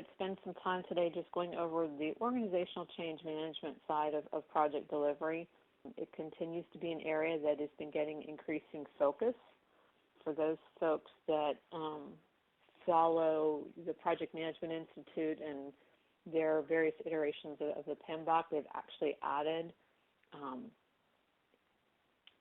to spend some time today just going over the organizational change management side of project delivery. It continues to be an area that has been getting increasing focus for those folks that follow the Project Management Institute and their various iterations of the PMBOK. They've actually added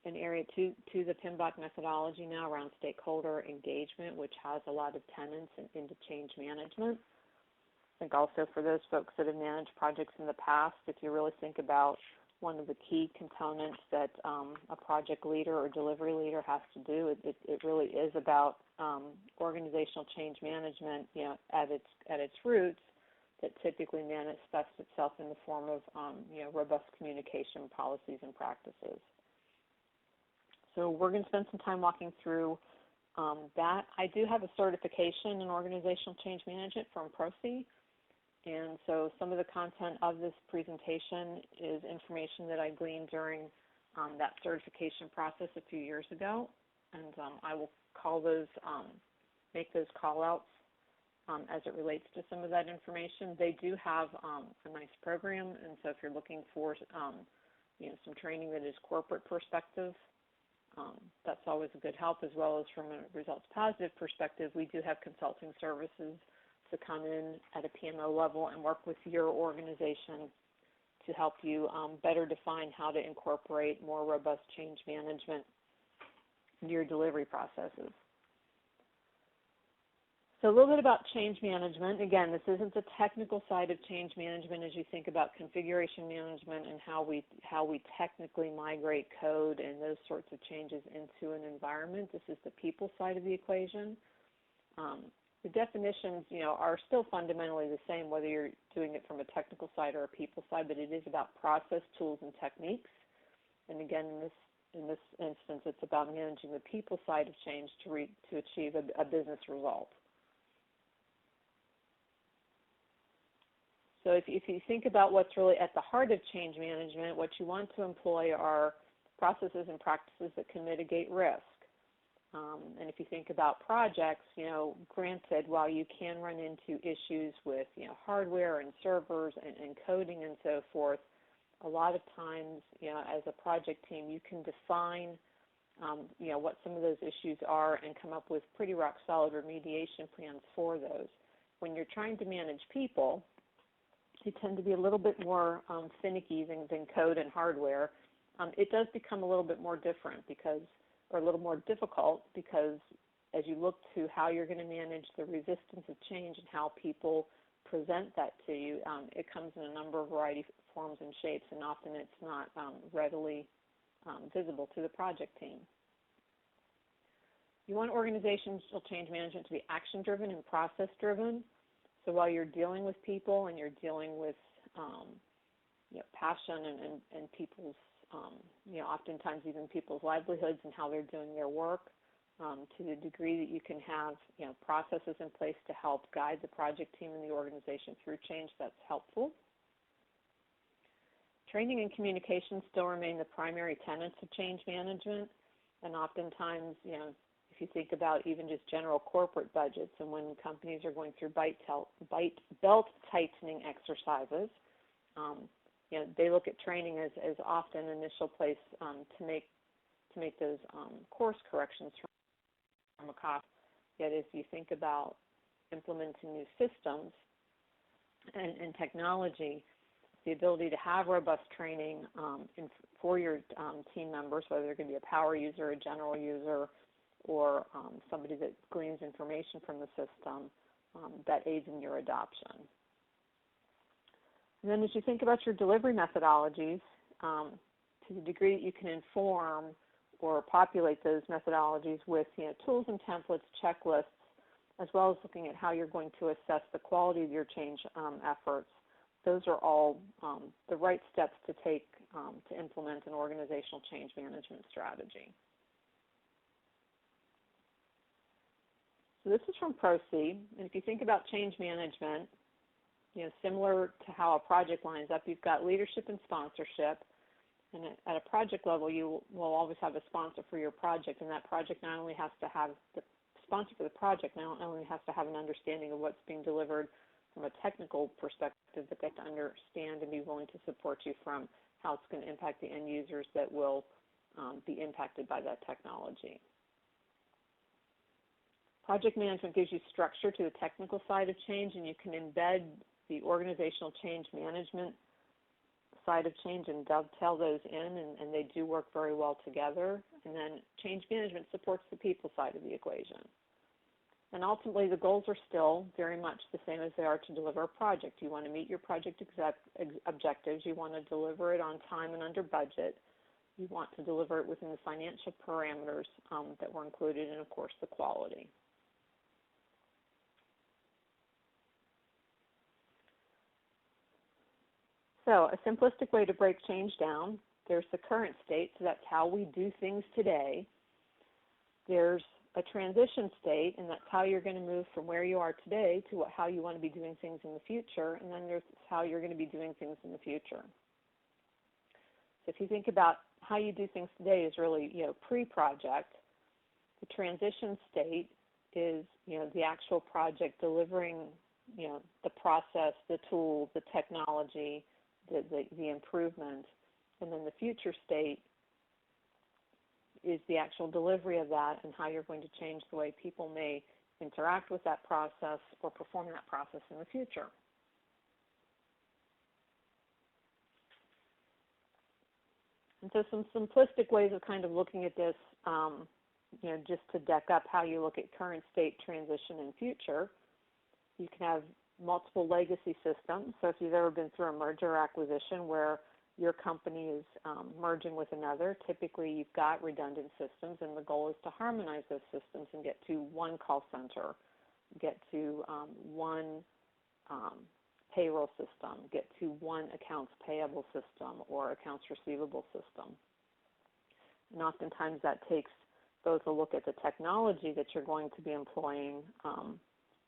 an area to the PMBOK methodology now around stakeholder engagement, which has a lot of tenets into change management. I think also for those folks that have managed projects in the past, if you really think about one of the key components that a project leader or delivery leader has to do, it really is about organizational change management, at its roots, that typically manifests itself in the form of robust communication policies and practices. So we're going to spend some time walking through that. I do have a certification in organizational change management from ProC, and so some of the content of this presentation is information that I gleaned during that certification process a few years ago, and I will make those call-outs as it relates to some of that information. They do have a nice program, and so if you're looking for some training that is corporate perspective, that's always a good help, as well as from a ResultsPositive perspective. We do have consulting services to come in at a PMO level and work with your organization to help you better define how to incorporate more robust change management into your delivery processes. So a little bit about change management. Again, this isn't the technical side of change management as you think about configuration management and how we technically migrate code and those sorts of changes into an environment. This is the people side of the equation. The definitions, are still fundamentally the same whether you're doing it from a technical side or a people side, but it is about process, tools, and techniques. And again, in this instance, it's about managing the people side of change to achieve a business result. So if you think about what's really at the heart of change management, what you want to employ are processes and practices that can mitigate risk. And if you think about projects, granted, while you can run into issues with hardware and servers and coding and so forth, a lot of times, as a project team, you can define what some of those issues are and come up with pretty rock solid remediation plans for those. When you're trying to manage people, you tend to be a little bit more finicky than code and hardware. It does become a little bit more different or a little more difficult because as you look to how you're going to manage the resistance of change and how people present that to you, it comes in a variety of forms and shapes, and often it's not readily visible to the project team. You want organizational change management to be action-driven and process-driven. So while you're dealing with people and you're dealing with passion and people's, oftentimes even people's livelihoods and how they're doing their work, to the degree that you can have processes in place to help guide the project team and the organization through change, that's helpful. Training and communication still remain the primary tenets of change management, and oftentimes, if you think about even just general corporate budgets and when companies are going through belt tightening exercises, they look at training as often an initial place to make those course corrections from a cost. Yet if you think about implementing new systems and technology, the ability to have robust training for your team members, whether they're going to be a power user, a general user, or somebody that gleans information from the system, that aids in your adoption. And then as you think about your delivery methodologies, to the degree that you can inform or populate those methodologies with tools and templates, checklists, as well as looking at how you're going to assess the quality of your change efforts, those are all the right steps to take to implement an organizational change management strategy. So this is from ProC, and if you think about change management, similar to how a project lines up, you've got leadership and sponsorship, and at a project level, you will always have a sponsor for your project, and that project not only has to have, the sponsor for the project not only has to have an understanding of what's being delivered from a technical perspective, but they have to understand and be willing to support you from how it's going to impact the end users that will be impacted by that technology. Project management gives you structure to the technical side of change, and you can embed the organizational change management side of change and dovetail those in, and they do work very well together. And then change management supports the people side of the equation. And ultimately, the goals are still very much the same as they are to deliver a project. You want to meet your project objectives. You want to deliver it on time and under budget. You want to deliver it within the financial parameters that were included, and, of course, the quality. So a simplistic way to break change down, there's the current state, so that's how we do things today. There's a transition state, and that's how you're going to move from where you are today to how you want to be doing things in the future, and then there's how you're going to be doing things in the future. So if you think about how you do things today is really, pre-project. The transition state is, the actual project delivering, the process, the tool, the technology, the improvement, and then the future state is the actual delivery of that and how you're going to change the way people may interact with that process or perform that process in the future. And so some simplistic ways of kind of looking at this, just to deck up how you look at current state, transition, and future. You can have multiple legacy systems. So if you've ever been through a merger or acquisition where your company is merging with another, typically you've got redundant systems, and the goal is to harmonize those systems and get to one call center, get to one payroll system, get to one accounts payable system or accounts receivable system. And oftentimes that takes both a look at the technology that you're going to be employing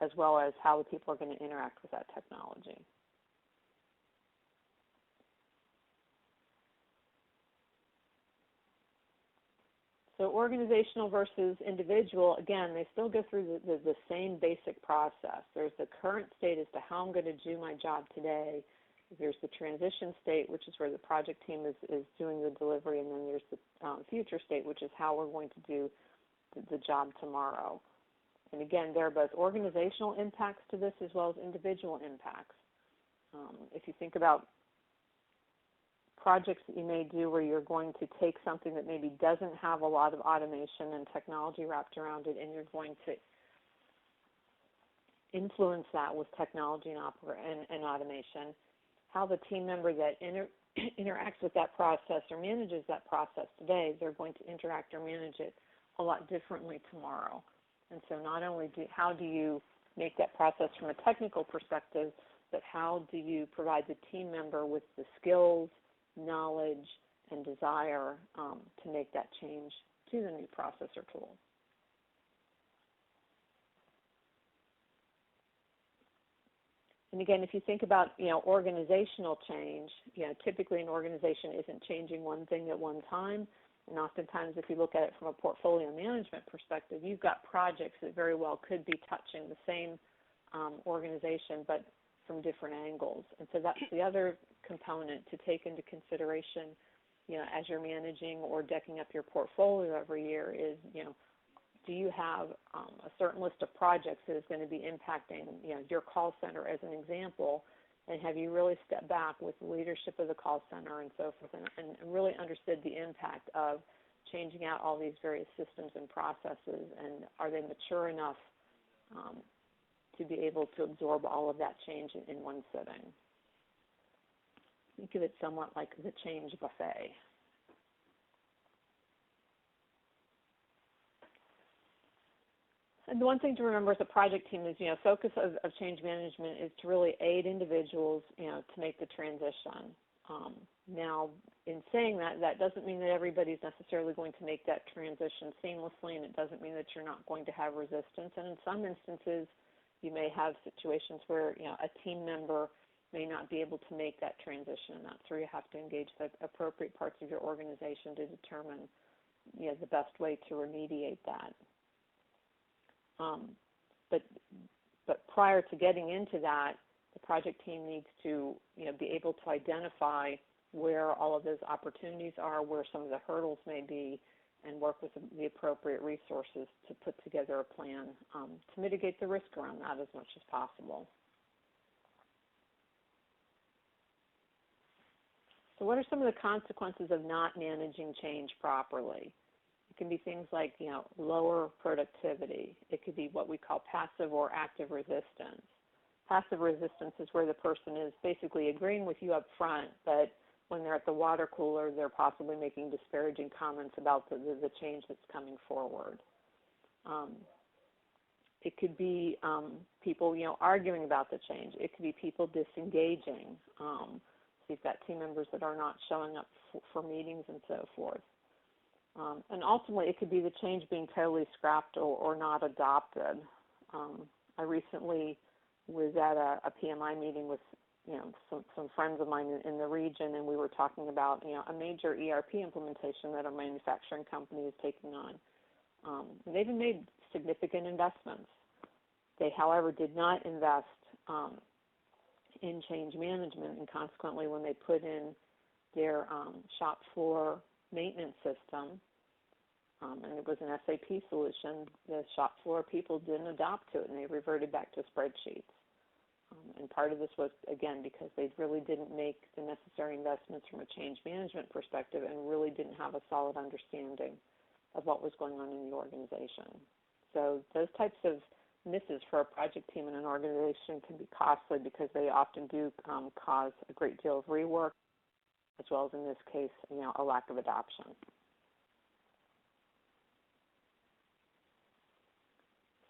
as well as how the people are going to interact with that technology. So organizational versus individual, again, they still go through the same basic process. There's the current state as to how I'm going to do my job today. There's the transition state, which is where the project team is doing the delivery, and then there's the future state, which is how we're going to do the job tomorrow. And again, there are both organizational impacts to this as well as individual impacts. If you think about projects that you may do where you're going to take something that maybe doesn't have a lot of automation and technology wrapped around it, and you're going to influence that with technology and automation, how the team member that interacts with that process or manages that process today, they're going to interact or manage it a lot differently tomorrow. And so not only how do you make that process from a technical perspective, but how do you provide the team member with the skills, knowledge, and desire to make that change to the new process or tool. And again, if you think about, organizational change, typically an organization isn't changing one thing at one time. And oftentimes, if you look at it from a portfolio management perspective, you've got projects that very well could be touching the same organization, but from different angles. And so that's the other component to take into consideration, as you're managing or decking up your portfolio every year is, do you have a certain list of projects that is going to be impacting, your call center as an example, and have you really stepped back with the leadership of the call center and so forth and really understood the impact of changing out all these various systems and processes, and are they mature enough to be able to absorb all of that change in one sitting? Think of it somewhat like the change buffet. And the one thing to remember as a project team is, focus of change management is to really aid individuals, to make the transition. Now, in saying that, that doesn't mean that everybody's necessarily going to make that transition seamlessly, and it doesn't mean that you're not going to have resistance. And in some instances, you may have situations where, a team member may not be able to make that transition, and that's where you have to engage the appropriate parts of your organization to determine, the best way to remediate that. But prior to getting into that, The project team needs to be able to identify where all of those opportunities are, where some of the hurdles may be, and work with the appropriate resources to put together a plan to mitigate the risk around that as much as possible. So what are some of the consequences of not managing change properly? It can be things like, lower productivity. It could be what we call passive or active resistance. Passive resistance is where the person is basically agreeing with you up front, but when they're at the water cooler, they're possibly making disparaging comments about the change that's coming forward. It could be people, arguing about the change. It could be people disengaging. So you've got team members that are not showing up for meetings and so forth. And ultimately, it could be the change being totally scrapped or not adopted. I recently was at a PMI meeting with some friends of mine in the region, and we were talking about a major ERP implementation that a manufacturing company is taking on. And they've made significant investments. They, however, did not invest in change management, and consequently, when they put in their shop floor maintenance system, and it was an SAP solution, the shop floor people didn't adopt to it, and they reverted back to spreadsheets. And part of this was, again, because they really didn't make the necessary investments from a change management perspective and really didn't have a solid understanding of what was going on in the organization. So those types of misses for a project team in an organization can be costly because they often do cause a great deal of rework, as well as in this case, a lack of adoption.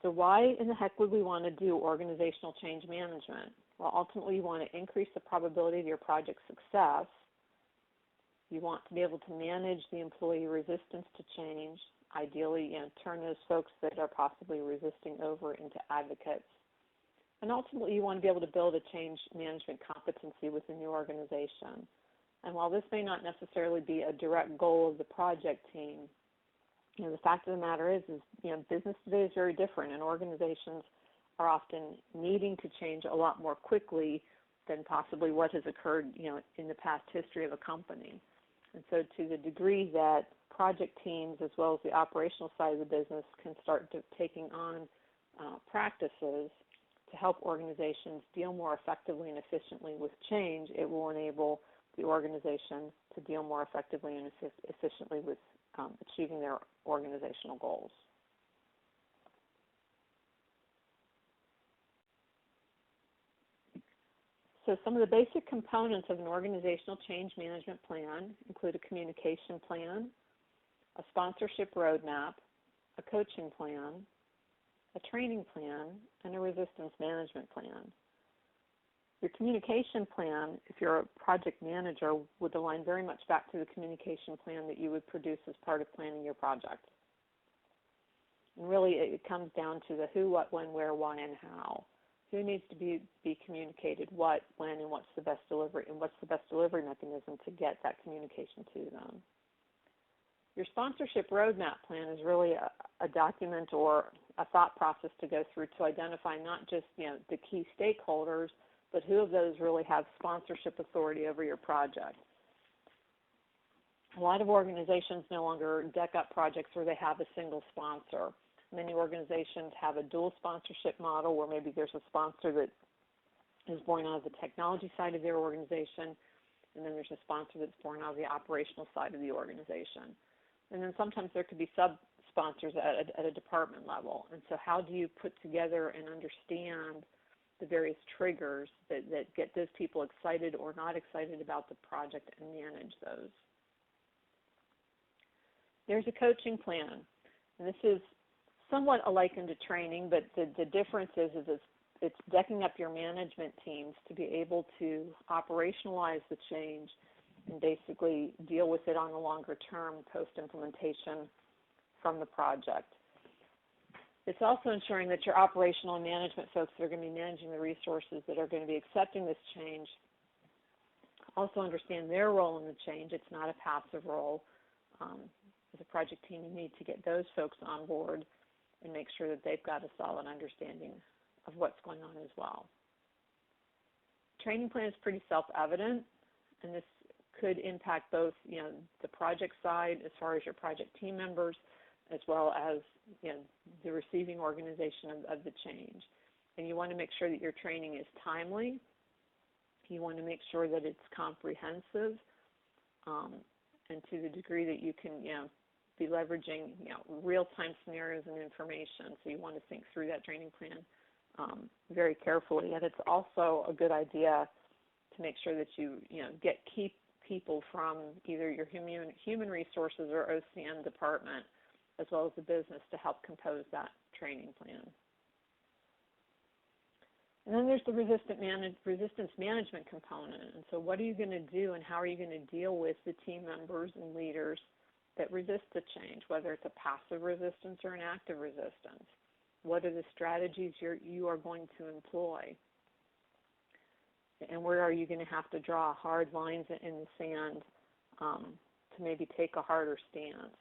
So why in the heck would we want to do organizational change management? Well, ultimately, you want to increase the probability of your project's success. You want to be able to manage the employee resistance to change, ideally, turn those folks that are possibly resisting over into advocates. And ultimately, you want to be able to build a change management competency within your organization. And while this may not necessarily be a direct goal of the project team, the fact of the matter is business today is very different, and organizations are often needing to change a lot more quickly than possibly what has occurred, in the past history of a company. And so to the degree that project teams, as well as the operational side of the business, can start taking on practices to help organizations deal more effectively and efficiently with change, it will enable the organization to deal more effectively and efficiently with achieving their organizational goals. So some of the basic components of an organizational change management plan include a communication plan, a sponsorship roadmap, a coaching plan, a training plan, and a resistance management plan. Your communication plan, if you're a project manager, would align very much back to the communication plan that you would produce as part of planning your project. And really, it comes down to the who, what, when, where, why, and how. Who needs to be communicated, what, when, and what's the best delivery mechanism to get that communication to them. Your sponsorship roadmap plan is really a document or a thought process to go through to identify not just the key stakeholders, but who of those really have sponsorship authority over your project. A lot of organizations no longer deck up projects where they have a single sponsor. Many organizations have a dual sponsorship model where maybe there's a sponsor that is born out of the technology side of their organization, and then there's a sponsor that's born out of the operational side of the organization. And then sometimes there could be sub-sponsors at a department level. And so how do you put together and understand the various triggers that get those people excited or not excited about the project and manage those? There's a coaching plan, and this is somewhat alike into training, but the difference is it's decking up your management teams to be able to operationalize the change and basically deal with it on a longer term post-implementation from the project. It's also ensuring that your operational and management folks that are going to be managing the resources that are going to be accepting this change also understand their role in the change. It's not a passive role. As a project team, you need to get those folks on board and make sure that they've got a solid understanding of what's going on as well. training plan is pretty self-evident, and this could impact both, the project side as far as your project team members, as well as, the receiving organization of the change. And you want to make sure that your training is timely. You want to make sure that it's comprehensive, and to the degree that you can, be leveraging, real-time scenarios and information. So you want to think through that training plan very carefully. And it's also a good idea to make sure that you, keep people from either your human resources or OCM department, as well as the business, to help compose that training plan. And then there's the resistance management component. And so what are you going to do, and how are you going to deal with the team members and leaders that resist the change, whether it's a passive resistance or an active resistance? What are the strategies you are going to employ? And where are you going to have to draw hard lines in the sand to maybe take a harder stance?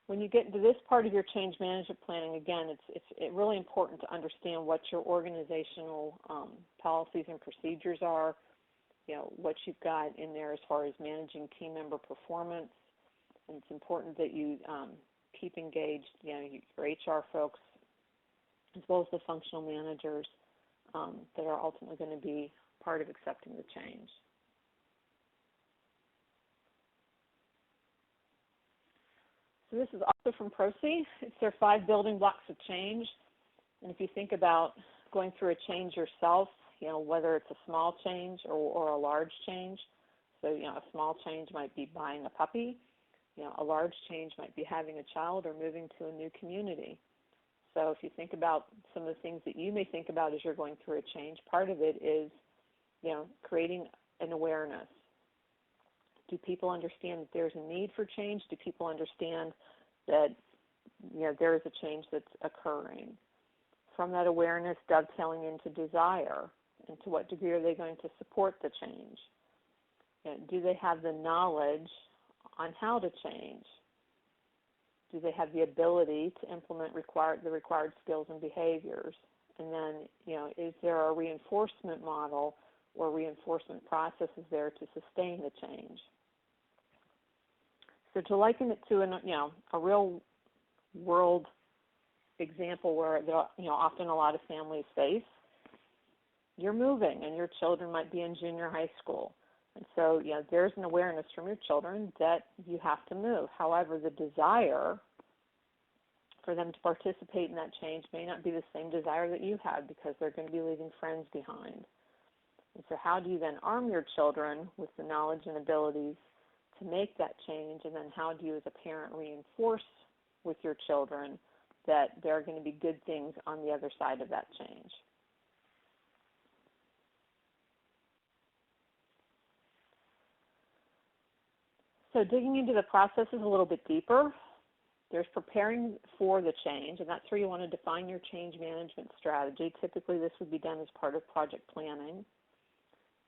When you get into this part of your change management planning, again, it's really important to understand what your organizational policies and procedures are, what you've got in there as far as managing team member performance. And it's important that you keep engaged, your HR folks, as well as the functional managers that are ultimately going to be part of accepting the change. So this is also from ProC. It's their 5 building blocks of change. And if you think about going through a change yourself, whether it's a small change or a large change. So, a small change might be buying a puppy. A large change might be having a child or moving to a new community. So if you think about some of the things that you may think about as you're going through a change, part of it is, creating an awareness. Do people understand that there's a need for change? Do people understand that, there is a change that's occurring? From that awareness, dovetailing into desire, and to what degree are they going to support the change? Do they have the knowledge on how to change? Do they have the ability to implement the required skills and behaviors? And then, is there a reinforcement model or reinforcement processes there to sustain the change? So to liken it to a real world example where often a lot of families face, you're moving and your children might be in junior high school. And so, there's an awareness from your children that you have to move. However, the desire for them to participate in that change may not be the same desire that you had, because they're going to be leaving friends behind. And so how do you then arm your children with the knowledge and abilities to make that change? And then how do you as a parent reinforce with your children that there are going to be good things on the other side of that change? So digging into the processes a little bit deeper, there's preparing for the change, and that's where you want to define your change management strategy. Typically, this would be done as part of project planning.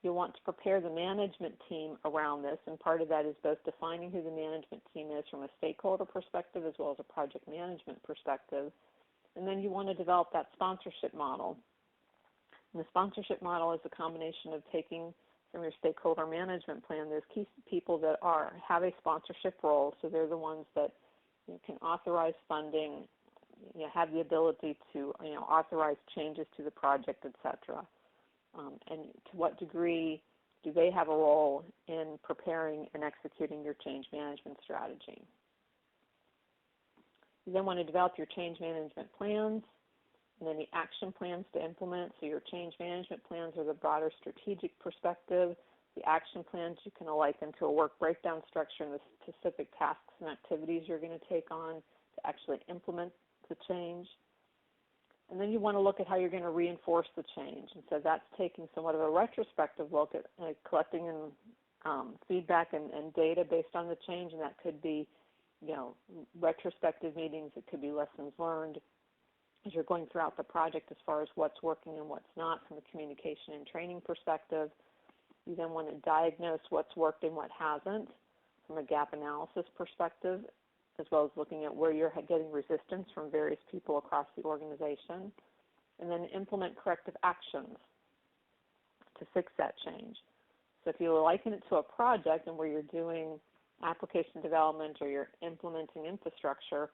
You'll want to prepare the management team around this, and part of that is both defining who the management team is from a stakeholder perspective as well as a project management perspective. And then you want to develop that sponsorship model. And the sponsorship model is a combination of taking from your stakeholder management plan those key people that have a sponsorship role, so they're the ones that can authorize funding, have the ability to authorize changes to the project, etc. And to what degree do they have a role in preparing and executing your change management strategy? You then want to develop your change management plans, and then the action plans to implement. So your change management plans are the broader strategic perspective. The action plans you can liken to a work breakdown structure and the specific tasks and activities you're going to take on to actually implement the change. And then you want to look at how you're going to reinforce the change. And so that's taking somewhat of a retrospective look at collecting feedback and data based on the change, and that could be retrospective meetings. It could be lessons learned as you're going throughout the project as far as what's working and what's not from a communication and training perspective. You then want to diagnose what's worked and what hasn't from a gap analysis perspective, as well as looking at where you're getting resistance from various people across the organization. And then implement corrective actions to fix that change. So if you liken it to a project and where you're doing application development or you're implementing infrastructure,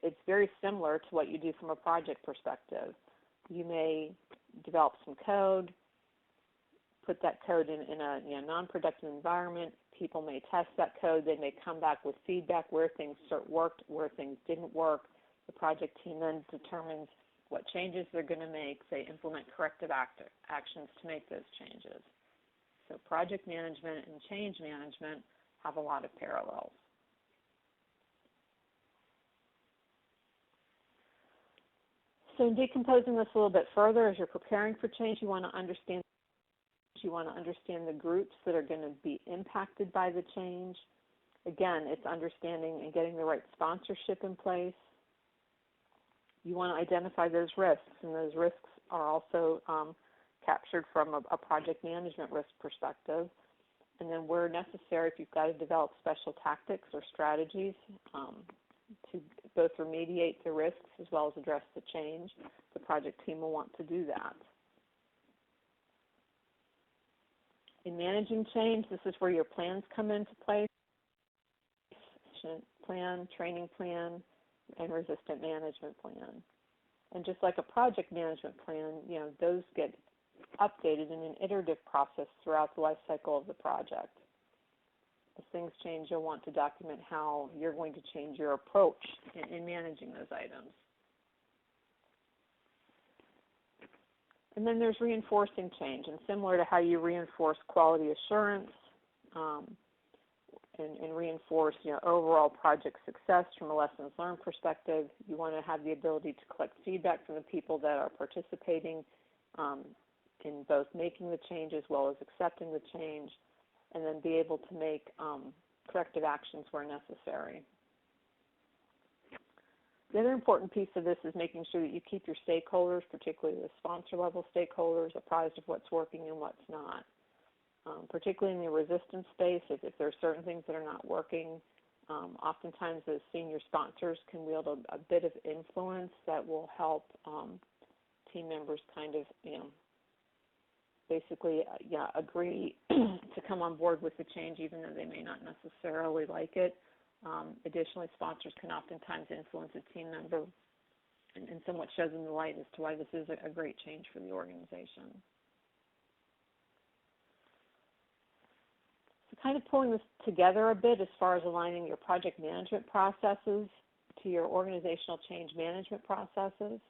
it's very similar to what you do from a project perspective. You may develop some code, put that code in a non-productive environment. People may test that code. They may come back with feedback where things worked, where things didn't work. The project team then determines what changes they're going to make. They implement corrective actions to make those changes. So project management and change management have a lot of parallels. So in decomposing this a little bit further, as you're preparing for change, you want to understand the groups that are going to be impacted by the change. Again, it's understanding and getting the right sponsorship in place. You want to identify those risks, and those risks are also captured from a project management risk perspective. And then where necessary, if you've got to develop special tactics or strategies to both remediate the risks as well as address the change, the project team will want to do that. In managing change, this is where your plans come into place: plan, training plan, and resistant management plan. And just like a project management plan, those get updated in an iterative process throughout the life cycle of the project. As things change, you'll want to document how you're going to change your approach in managing those items. And then there's reinforcing change, and similar to how you reinforce quality assurance and reinforce overall project success from a lessons learned perspective, you want to have the ability to collect feedback from the people that are participating in both making the change as well as accepting the change, and then be able to make corrective actions where necessary. The other important piece of this is making sure that you keep your stakeholders, particularly the sponsor-level stakeholders, apprised of what's working and what's not. Particularly in the resistance space, if there are certain things that are not working, oftentimes the senior sponsors can wield a bit of influence that will help team members kind of, basically agree to come on board with the change even though they may not necessarily like it. Additionally, sponsors can oftentimes influence a team member and somewhat show them the light as to why this is a great change for the organization. So kind of pulling this together a bit as far as aligning your project management processes to your organizational change management processes.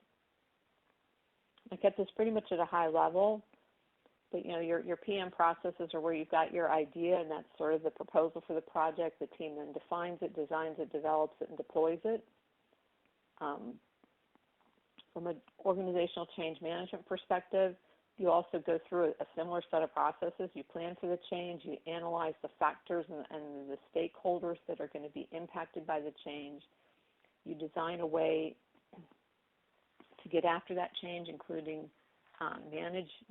I kept this pretty much at a high level. But your PM processes are where you've got your idea, and that's sort of the proposal for the project. The team then defines it, designs it, develops it, and deploys it. From an organizational change management perspective, you also go through a similar set of processes. You plan for the change, you analyze the factors and the stakeholders that are going to be impacted by the change. You design a way to get after that change, including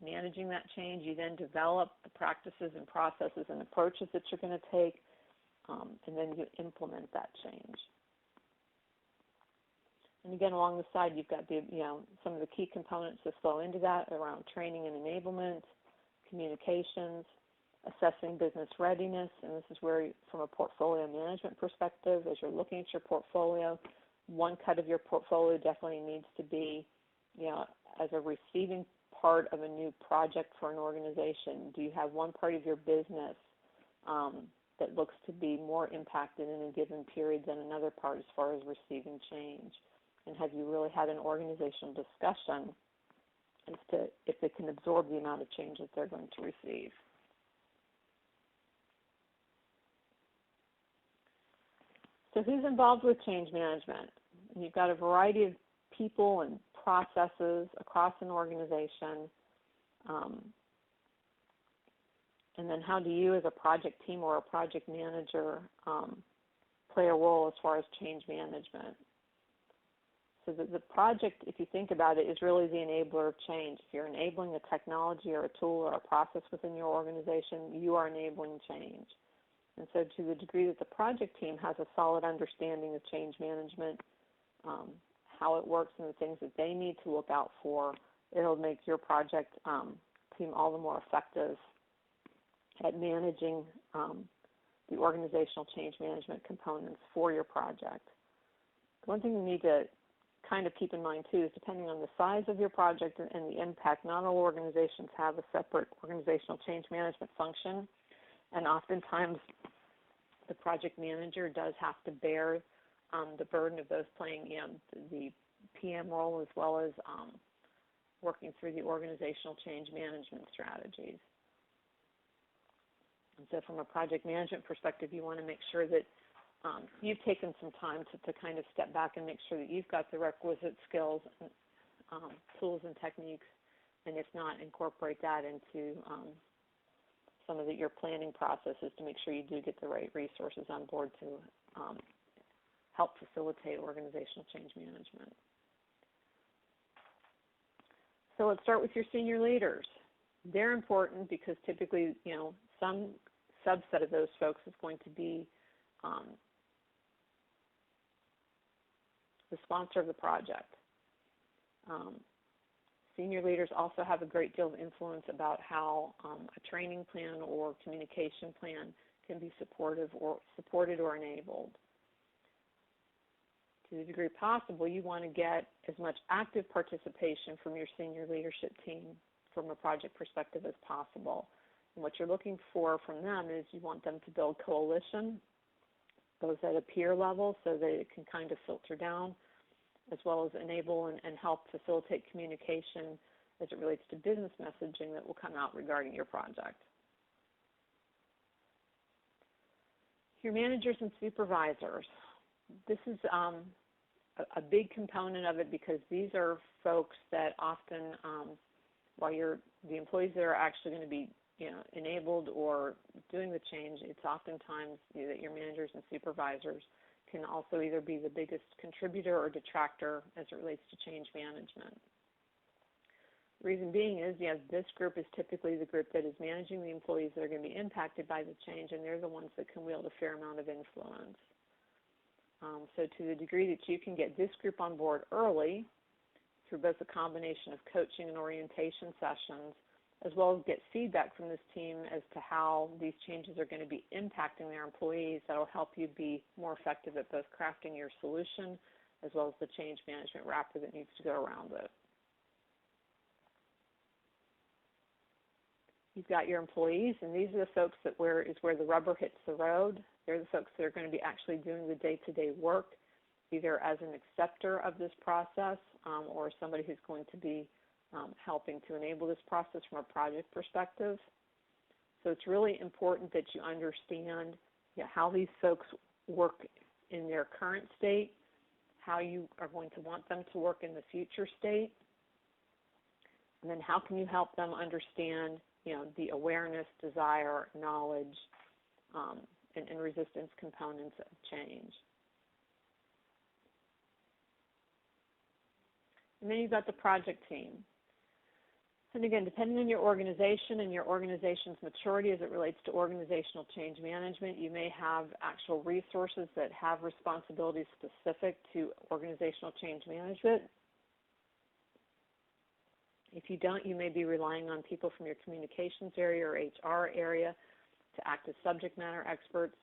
managing that change. You then develop the practices and processes and approaches that you're going to take, and then you implement that change. And again, along the side, you've got some of the key components that flow into that around training and enablement, communications, assessing business readiness, and this is where, from a portfolio management perspective, as you're looking at your portfolio, one cut of your portfolio definitely needs to be, as a receiving part of a new project for an organization. Do you have one part of your business that looks to be more impacted in a given period than another part as far as receiving change? And have you really had an organizational discussion as to if they can absorb the amount of change that they're going to receive? So who's involved with change management? And you've got a variety of people and processes across an organization. And then how do you as a project team or a project manager play a role as far as change management? So the project, if you think about it, is really the enabler of change. If you're enabling a technology or a tool or a process within your organization, you are enabling change. And so to the degree that the project team has a solid understanding of change management, how it works and the things that they need to look out for, it'll make your project team all the more effective at managing the organizational change management components for your project. One thing you need to kind of keep in mind too is depending on the size of your project and the impact, not all organizations have a separate organizational change management function, and oftentimes the project manager does have to bear the burden of those playing the PM role as well as working through the organizational change management strategies. And so from a project management perspective, you want to make sure that you've taken some time to kind of step back and make sure that you've got the requisite skills, tools, and techniques, and if not, incorporate that into some of your planning processes to make sure you do get the right resources on board to help facilitate organizational change management. So let's start with your senior leaders. They're important because typically, some subset of those folks is going to be the sponsor of the project. Senior leaders also have a great deal of influence about how a training plan or communication plan can be supported or enabled. To the degree possible, you want to get as much active participation from your senior leadership team from a project perspective as possible. And what you're looking for from them is you want them to build coalition, those at a peer level, so that it can kind of filter down, as well as enable and help facilitate communication as it relates to business messaging that will come out regarding your project. Your managers and supervisors. This is a big component of it because these are folks that often, while the employees that are actually going to be enabled or doing the change, it's oftentimes that your managers and supervisors can also either be the biggest contributor or detractor as it relates to change management. The reason being is, this group is typically the group that is managing the employees that are going to be impacted by the change, and they're the ones that can wield a fair amount of influence. So to the degree that you can get this group on board early through both a combination of coaching and orientation sessions, as well as get feedback from this team as to how these changes are going to be impacting their employees, that will help you be more effective at both crafting your solution as well as the change management wrapper that needs to go around it. You've got your employees, and these are the folks that where the rubber hits the road. They're the folks that are going to be actually doing the day-to-day work, either as an acceptor of this process or somebody who's going to be helping to enable this process from a project perspective. So it's really important that you understand how these folks work in their current state, how you are going to want them to work in the future state, and then how can you help them understand the awareness, desire, knowledge, and resistance components of change. And then you've got the project team. And again, depending on your organization and your organization's maturity as it relates to organizational change management, you may have actual resources that have responsibilities specific to organizational change management. If you don't, you may be relying on people from your communications area or HR area to act as subject matter experts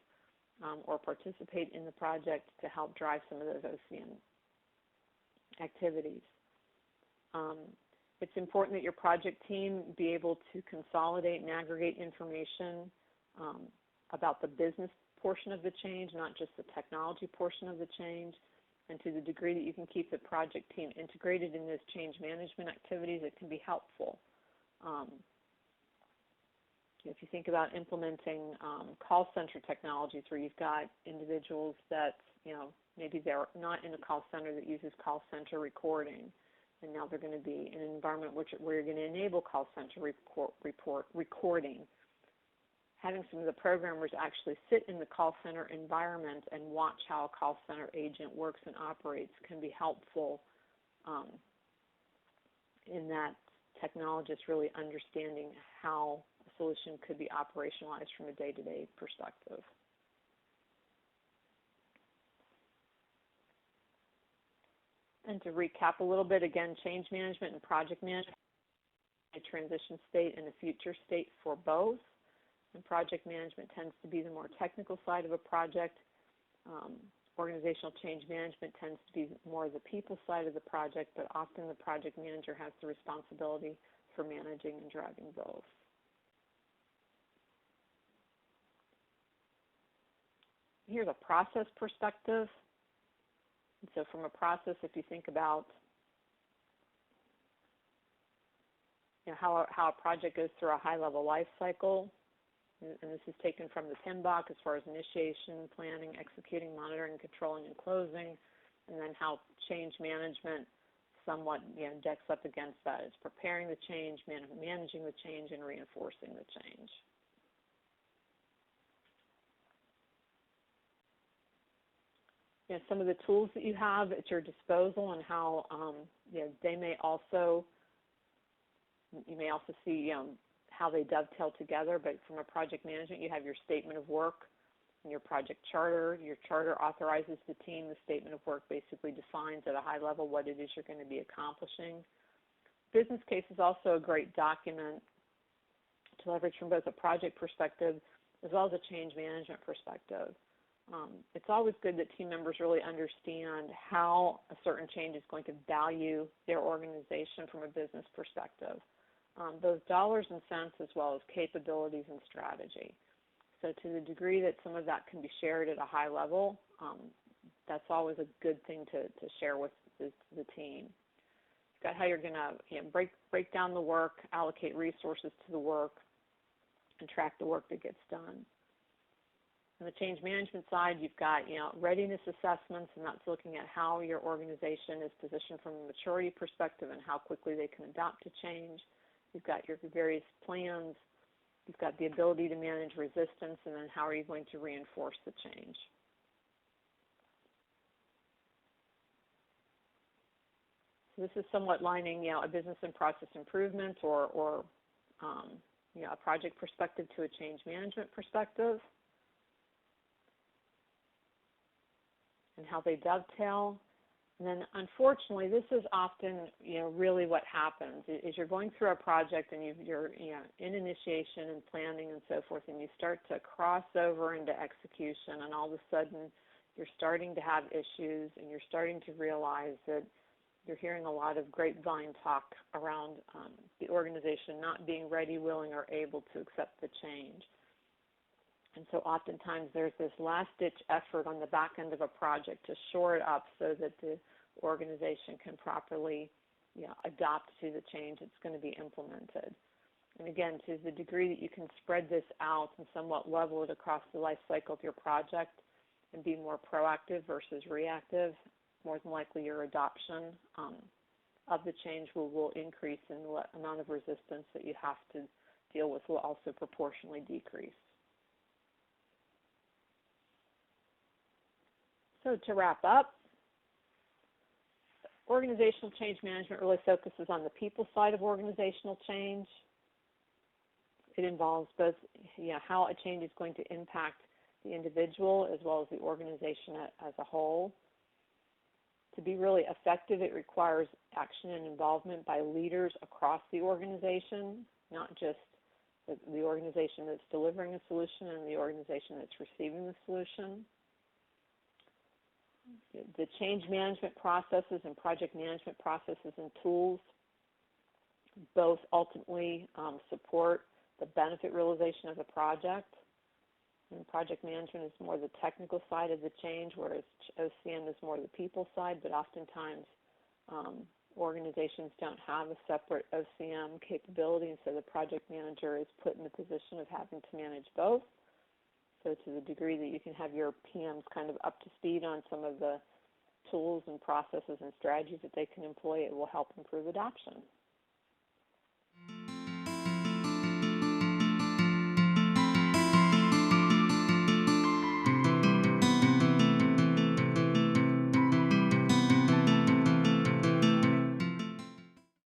or participate in the project to help drive some of those OCM activities. It's important that your project team be able to consolidate and aggregate information about the business portion of the change, not just the technology portion of the change. And to the degree that you can keep the project team integrated in those change management activities, it can be helpful. If you think about implementing call center technologies where you've got individuals that, maybe they're not in a call center that uses call center recording, and now they're going to be in an environment where you're going to enable call center recording. Having some of the programmers actually sit in the call center environment and watch how a call center agent works and operates can be helpful in that technologists really understanding how a solution could be operationalized from a day-to-day perspective. And to recap a little bit, again, change management and project management a transition state and a future state for both. And project management tends to be the more technical side of a project. Organizational change management tends to be more the people side of the project, but often the project manager has the responsibility for managing and driving both. Here's a process perspective. And so from a process, if you think about how a project goes through a high-level life cycle, and this is taken from the PMBOK as far as initiation, planning, executing, monitoring, controlling, and closing, and then how change management somewhat decks up against that. It's preparing the change, managing the change, and reinforcing the change. Some of the tools that you have at your disposal and how they may also, you may also see how they dovetail together, but from a project management, you have your statement of work and your project charter. Your charter authorizes the team. The statement of work basically defines at a high level what it is you're going to be accomplishing. Business case is also a great document to leverage from both a project perspective as well as a change management perspective. It's always good that team members really understand how a certain change is going to value their organization from a business perspective. Those dollars and cents as well as capabilities and strategy. So to the degree that some of that can be shared at a high level, that's always a good thing to share with the team. You've got how you're going to break down the work, allocate resources to the work, and track the work that gets done. On the change management side, you've got readiness assessments, and that's looking at how your organization is positioned from a maturity perspective and how quickly they can adopt to change. You've got your various plans. You've got the ability to manage resistance, and then how are you going to reinforce the change. So this is somewhat lining a business and process improvement or a project perspective to a change management perspective, and how they dovetail. And then unfortunately, this is often really what happens is you're going through a project and you're in initiation and planning and so forth, and you start to cross over into execution, and all of a sudden you're starting to have issues, and you're starting to realize that you're hearing a lot of grapevine talk around the organization not being ready, willing, or able to accept the change. And so oftentimes there's this last-ditch effort on the back end of a project to shore it up so that the organization can properly adopt to the change that's going to be implemented. And again, to the degree that you can spread this out and somewhat level it across the life cycle of your project and be more proactive versus reactive, more than likely your adoption of the change will increase, and the amount of resistance that you have to deal with will also proportionally decrease. So to wrap up, organizational change management really focuses on the people side of organizational change. It involves both how a change is going to impact the individual as well as the organization as a whole. To be really effective, it requires action and involvement by leaders across the organization, not just the organization that's delivering a solution and the organization that's receiving the solution. The change management processes and project management processes and tools both ultimately support the benefit realization of the project. And project management is more the technical side of the change, whereas OCM is more the people side, but oftentimes organizations don't have a separate OCM capability, and so the project manager is put in the position of having to manage both. So to the degree that you can have your PMs kind of up to speed on some of the tools and processes and strategies that they can employ, it will help improve adoption.